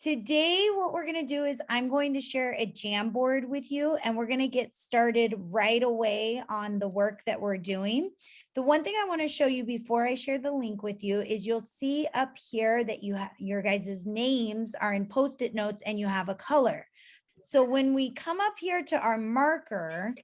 Today, what we're going to do is I'm going to share a Jamboard with you, and we're going to get started right away on the work that we're doing. The one thing I want to show you before I share the link with you is you'll see up here that your guys' names are in Post-it notes and you have a color. So when we come up here to our marker,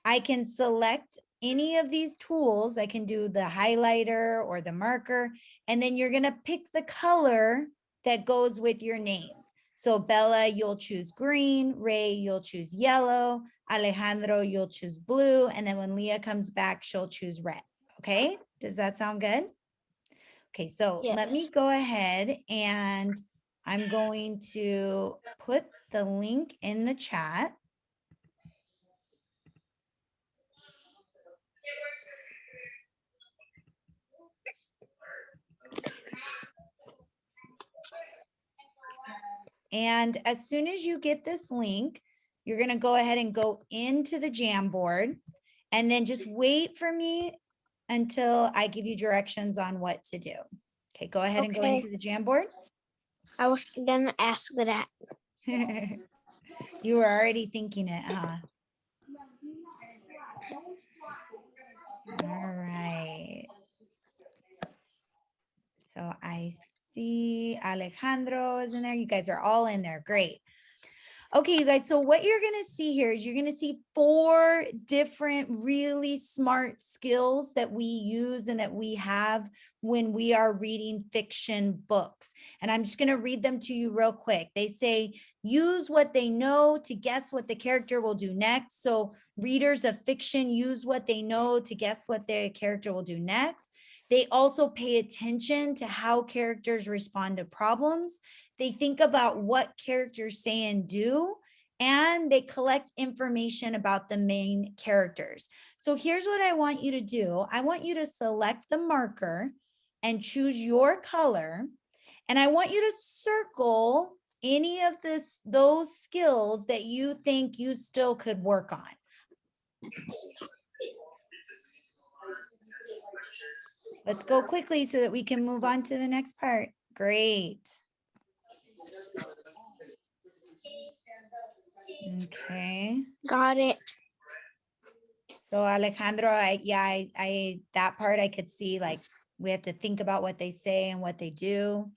I can select any of these tools. I can do the highlighter or the marker, and then you're going to pick the color that goes with your name. So Bella, you'll choose green. Ray, you'll choose yellow. Alejandro, you'll choose blue. And then when Leah comes back, she'll choose red. Okay, does that sound good? Okay, so let me go ahead and I'm going to put the link in the chat. And as soon as you get this link, you're going to go ahead and go into the Jamboard, and then just wait for me until I give you directions on what to do. Okay, go ahead and go into the Jamboard. I was gonna ask that. You were already thinking it, huh? All right. So I see Alejandro is in there. You guys are all in there. Great. Okay, you guys, so what you're going to see here is you're going to see 4 different really smart skills that we use and that we have when we are reading fiction books. And I'm just going to read them to you real quick. They say, use what they know to guess what the character will do next. So readers of fiction use what they know to guess what their character will do next. They also pay attention to how characters respond to problems. They think about what characters say and do, and they collect information about the main characters. So here's what I want you to do. I want you to select the marker and choose your color. And I want you to circle any of those skills that you think you still could work on. Let's go quickly so that we can move on to the next part. Great. Okay. Got it. So Alejandro, that part I could see, like we have to think about what they say and what they do.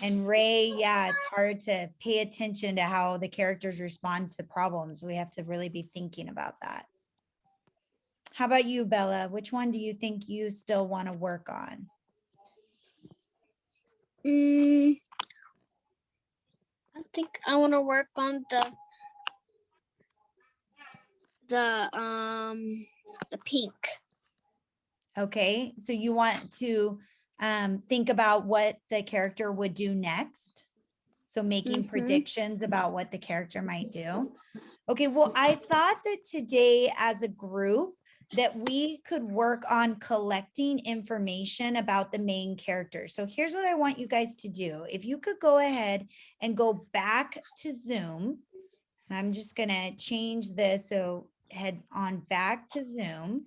And Ray, yeah, it's hard to pay attention to how the characters respond to problems. We have to really be thinking about that. How about you, Bella? Which one do you think you still want to work on? I think I want to work on the pink. Okay, so you want to think about what the character would do next. So making predictions about what the character might do. Okay, well, I thought that today as a group that we could work on collecting information about the main character. So here's what I want you guys to do. If you could go ahead and go back to Zoom, and I'm just gonna change this, so head on back to Zoom.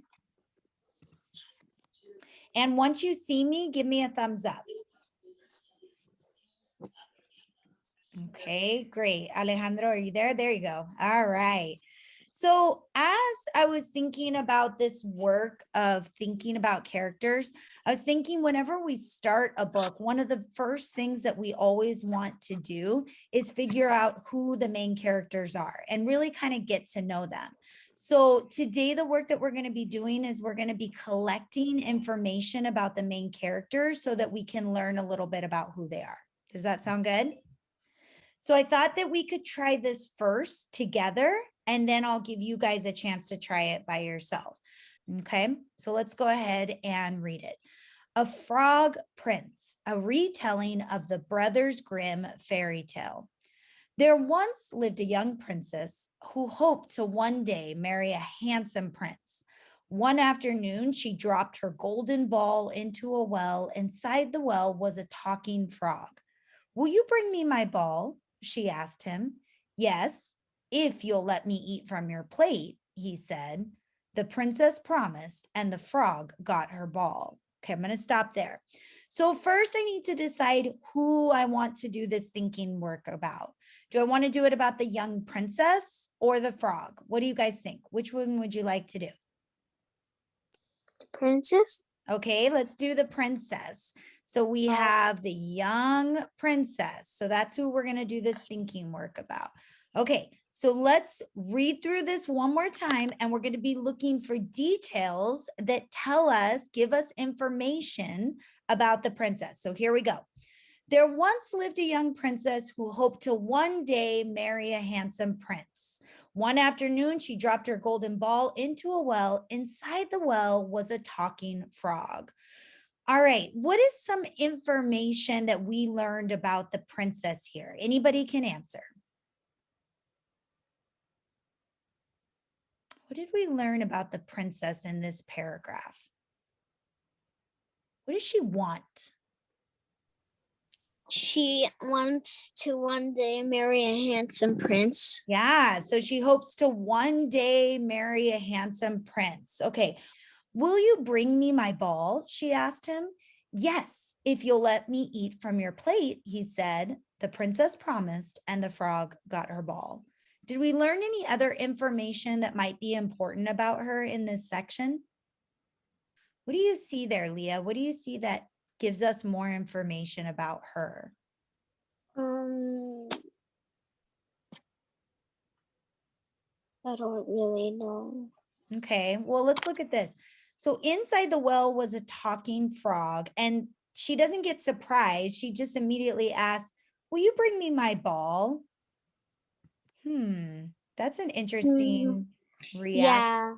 And once you see me, give me a thumbs up. Okay, great. Alejandro, are you there? There you go. All right. So as I was thinking about this work of thinking about characters, I was thinking whenever we start a book, one of the first things that we always want to do is figure out who the main characters are and really kind of get to know them. So today, the work that we're going to be doing is we're going to be collecting information about the main characters so that we can learn a little bit about who they are. Does that sound good? So I thought that we could try this first together, and then I'll give you guys a chance to try it by yourself. Okay, so let's go ahead and read it. A Frog Prince, a retelling of the Brothers Grimm fairy tale. There once lived a young princess who hoped to one day marry a handsome prince. One afternoon, she dropped her golden ball into a well. Inside the well was a talking frog. "Will you bring me my ball?" she asked him. "Yes, if you'll let me eat from your plate," he said. The princess promised, and the frog got her ball. Okay, I'm going to stop there. So first I need to decide who I want to do this thinking work about. Do I want to do it about the young princess or the frog? What do you guys think? Which one would you like to do? Princess. Okay, let's do the princess. So we have the young princess. So that's who we're going to do this thinking work about. Okay, so let's read through this one more time, and we're going to be looking for details that tell us, give us information about the princess. So here we go. There once lived a young princess who hoped to one day marry a handsome prince. One afternoon, she dropped her golden ball into a well. Inside the well was a talking frog. All right, what is some information that we learned about the princess here? Anybody can answer. What did we learn about the princess in this paragraph? What does she want? She wants to one day marry a handsome prince. Yeah, so she hopes to one day marry a handsome prince. Okay, will you bring me my ball? She asked him. Yes, if you'll let me eat from your plate, he said. The princess promised, and the frog got her ball. Did we learn any other information that might be important about her in this section? What do you see there, Leah? What do you see that gives us more information about her? I don't really know. Okay, well, let's look at this. So inside the well was a talking frog, and she doesn't get surprised. She just immediately asks, will you bring me my ball? That's an interesting reaction. Yeah.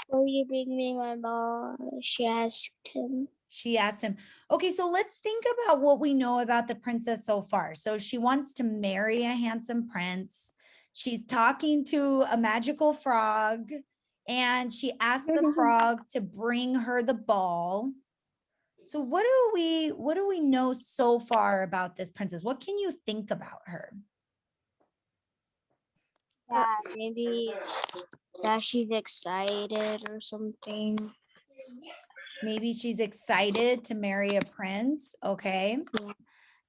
Will you bring me my ball? She asked him. She asked him. Okay, so let's think about what we know about the princess so far. So she wants to marry a handsome prince. She's talking to a magical frog, and she asked the frog to bring her the ball. So what do we know so far about this princess? What can you think about her? Yeah, maybe that she's excited or something. Maybe she's excited to marry a prince. Okay. Yeah.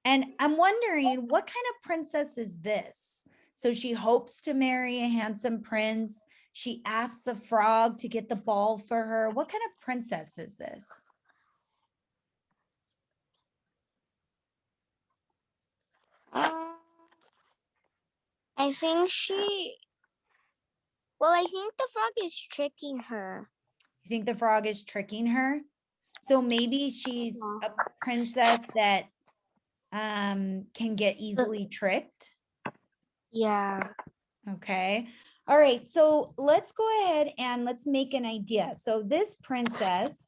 And I'm wondering, what kind of princess is this? So she hopes to marry a handsome prince. She asks the frog to get the ball for her. What kind of princess is this? I think I think the frog is tricking her. You think the frog is tricking her? So maybe she's a princess that can get easily tricked. Yeah. Okay. All right. So let's go ahead and let's make an idea. So this princess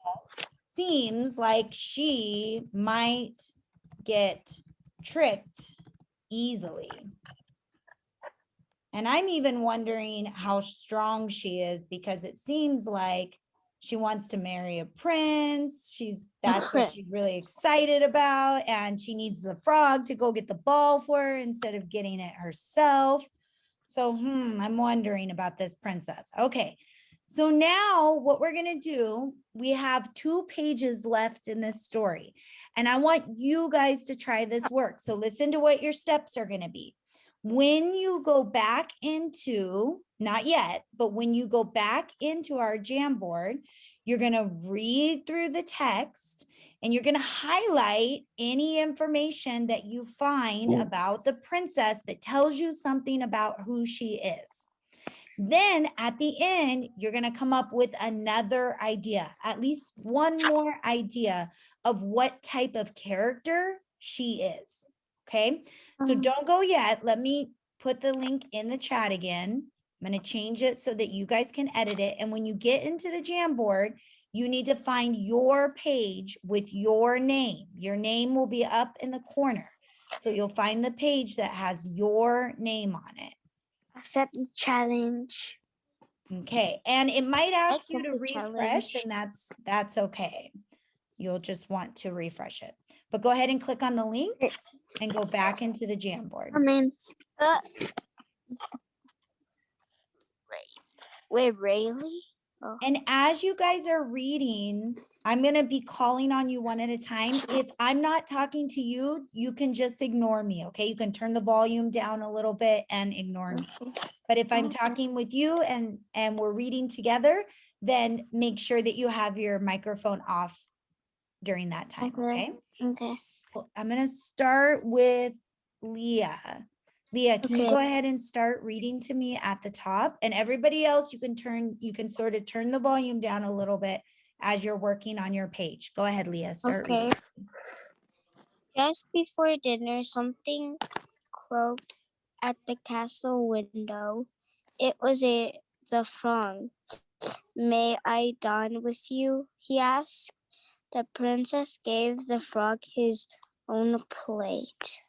seems like she might get tricked easily. And I'm even wondering how strong she is, because it seems like she wants to marry a prince. That's what she's really excited about. And she needs the frog to go get the ball for her instead of getting it herself. So, I'm wondering about this princess. Okay. So now what we're going to do, we have 2 pages left in this story, and I want you guys to try this work. So listen to what your steps are going to be. When you go back into, not yet, but when you go back into our Jamboard, you're going to read through the text, and you're going to highlight any information that you find about the princess that tells you something about who she is. Then at the end, you're going to come up with another idea, at least one more idea of what type of character she is. Okay, so don't go yet. Let me put the link in the chat again. I'm going to change it so that you guys can edit it. And when you get into the Jamboard, you need to find your page with your name. Your name will be up in the corner. So you'll find the page that has your name on it. Accept the challenge. Okay, and it might ask you Accept to the refresh, challenge. and that's okay. You'll just want to refresh it. But go ahead and click on the link and go back into the Jamboard. I mean, wait, really? Oh, And as you guys are reading, I'm going to be calling on you one at a time. If I'm not talking to you, you can just ignore me, okay? You can turn the volume down a little bit and ignore me. okay. But if I'm Okay. talking with you and we're reading together, then make sure that you have your microphone off during that time, okay? Okay. Well, I'm going to start with Leah. Leah, can you Okay. go ahead and start reading to me at the top? And everybody else, you can sort of turn the volume down a little bit as you're working on your page. Go ahead, Leah, start Okay. reading. Just before dinner, something croaked at the castle window. It was the frog. May I dine with you? He asked. The princess gave the frog his own plate.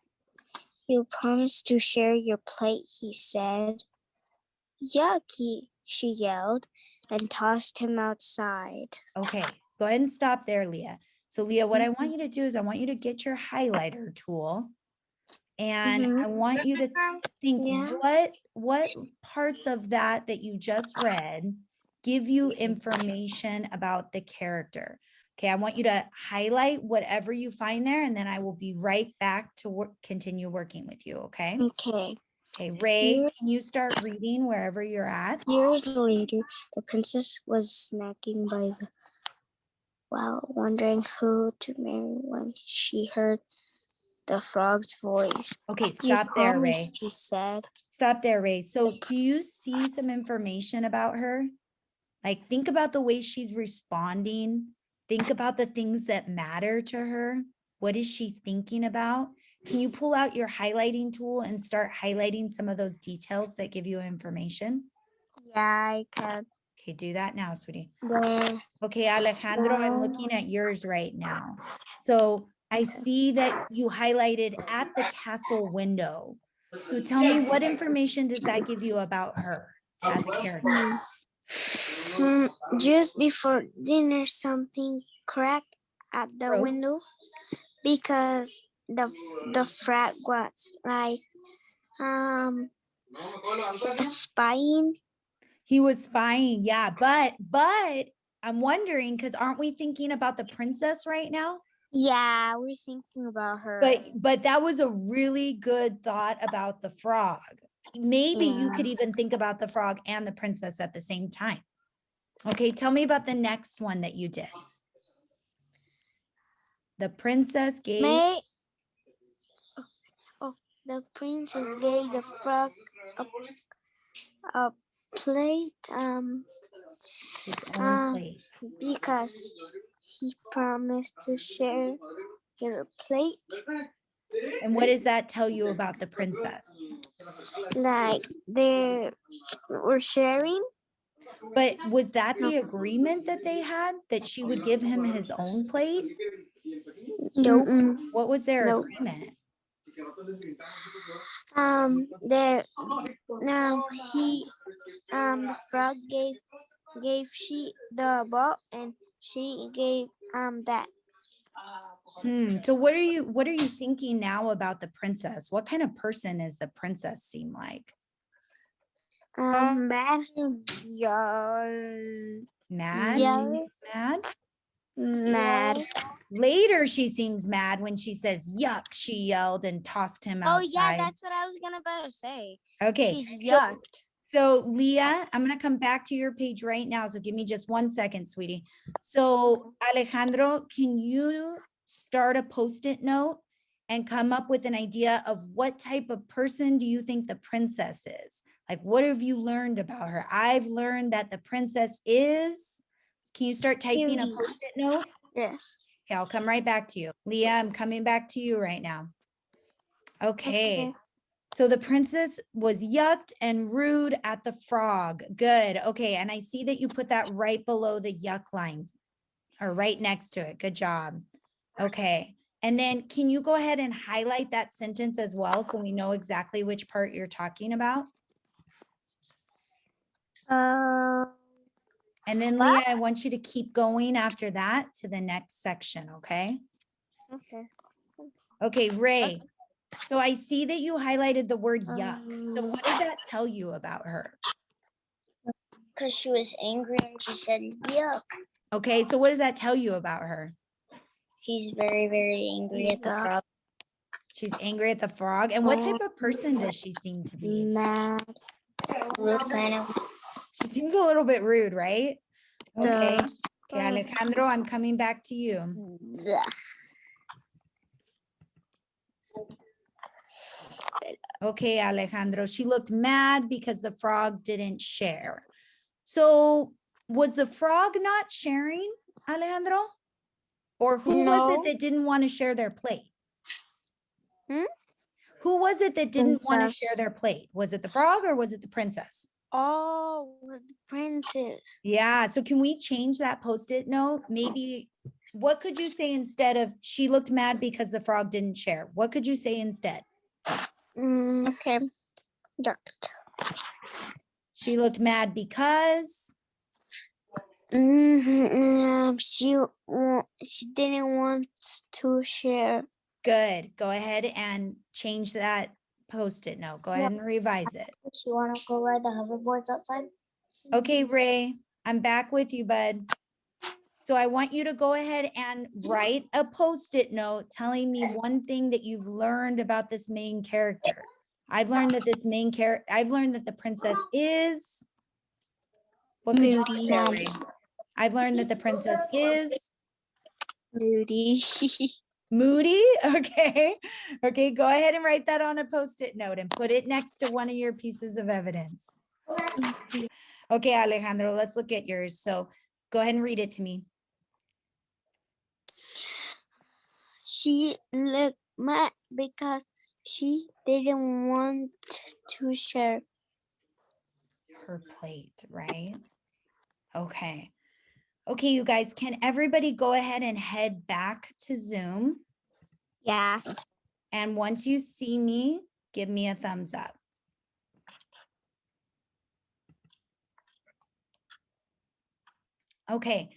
You promised to share your plate, he said. Yucky, she yelled and tossed him outside. Okay, go ahead and stop there, Leah. So Leah, what I want you to do is I want you to get your highlighter tool and I want you to think Yeah. what parts of that you just read give you information about the character. Okay, I want you to highlight whatever you find there and then I will be right back to continue working with you, okay? Okay. Okay, Ray, can you start reading wherever you're at? Years later, the princess was snacking by the well, wondering who to marry when she heard the frog's voice. Okay, You stop there, Ray. promised, he said. Stop there, Ray. So do you see some information about her? Like, think about the way she's responding. Think about the things that matter to her. What is she thinking about? Can you pull out your highlighting tool and start highlighting some of those details that give you information? Yeah, I can. Okay, do that now, sweetie. There. Okay, Alejandro, I'm looking at yours right now. So I see that you highlighted at the castle window. So tell me, what information does that give you about her as a character? Just before dinner, something cracked at the Croak. window because the frog was like spying. He was spying, yeah, but I'm wondering, because aren't we thinking about the princess right now? Yeah, we're thinking about her. But that was a really good thought about the frog. Maybe you could even think about the frog and the princess at the same time. Okay, tell me about the next one that you did. The princess gave. The princess gave the frog a plate. His own plate. Because he promised to share your plate. And what does that tell you about the princess? Like they were sharing. But was that the agreement that they had, that she would give him his own plate? Nope. What was their Nope. agreement? There. He. The frog gave she the ball and she gave that. So what are you thinking now about the princess? What kind of person is the princess seem like? Mad. Mad? Yeah. She seems mad? Mad. Later, she seems mad when she says, yuck, she yelled and tossed him outside. Oh, yeah, that's what I was gonna better say. Okay. She's yucked. So Leah, I'm going to come back to your page right now. So give me just 1 second, sweetie. So Alejandro, can you start a Post-it note and come up with an idea of what type of person do you think the princess is? Like, what have you learned about her? I've learned that the princess is, can you start typing a Post-it note? Yes. Okay, I'll come right back to you. Leah, I'm coming back to you right now. Okay. So the princess was yucked and rude at the frog. Good. Okay. And I see that you put that right below the yuck lines or right next to it. Good job. Okay. And then can you go ahead and highlight that sentence as well so we know exactly which part you're talking about? And then Leah, I want you to keep going after that to the next section. Okay. Okay. Okay, Ray. So I see that you highlighted the word yuck. So what does that tell you about her? Because she was angry and she said, yuck. Okay, so what does that tell you about her? She's very, very angry at the frog. She's angry at the frog. And what type of person does she seem to be? Mad. Rude, kind of. She seems a little bit rude, right? Okay. Duh. Okay, Alejandro, I'm coming back to you. Okay, Alejandro, she looked mad because the frog didn't share. So was the frog not sharing, Alejandro? Or who was No. it that didn't want to share their plate? Hmm? Who was it that didn't want to Princess. share their plate? Was it the frog or was it the princess? Oh, was the princess. Yeah, so can we change that Post-it note? Maybe, what could you say instead of she looked mad because the frog didn't share? What could you say instead? Okay. She looked mad because, She didn't want to share. good. Go ahead and change that Post-it note. Go ahead and revise it. She want to go ride the hoverboards outside. Okay, Ray, I'm back with you, bud. So I want you to go ahead and write a Post-it note telling me one thing that you've learned about this main character. I've learned that this main character, I've learned that the princess is, what could you Moody. say, Ray? I've learned that the princess is Moody. moody. Okay. Okay, go ahead and write that on a Post-it note and put it next to one of your pieces of evidence. Okay, Alejandro, let's look at yours. So go ahead and read it to me. She looked mad because she didn't want to share. Her plate, right? Okay. Okay, you guys, can everybody go ahead and head back to Zoom? Yeah. And once you see me, give me a thumbs up. Okay,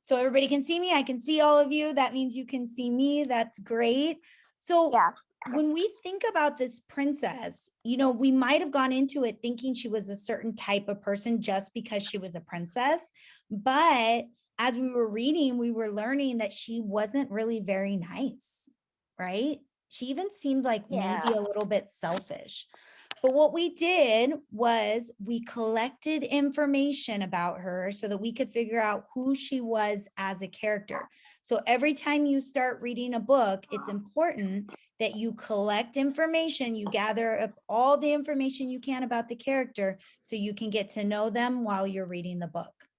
so everybody can see me. I can see all of you. That means you can see me. That's great. So Yeah. when we think about this princess, you know, we might have gone into it thinking she was a certain type of person just because she was a princess. But as we were reading, we were learning that she wasn't really very nice, right? She even seemed like maybe a little bit selfish. But what we did was we collected information about her so that we could figure out who she was as a character. So every time you start reading a book, it's important that you collect information, you gather up all the information you can about the character so you can get to know them while you're reading the book.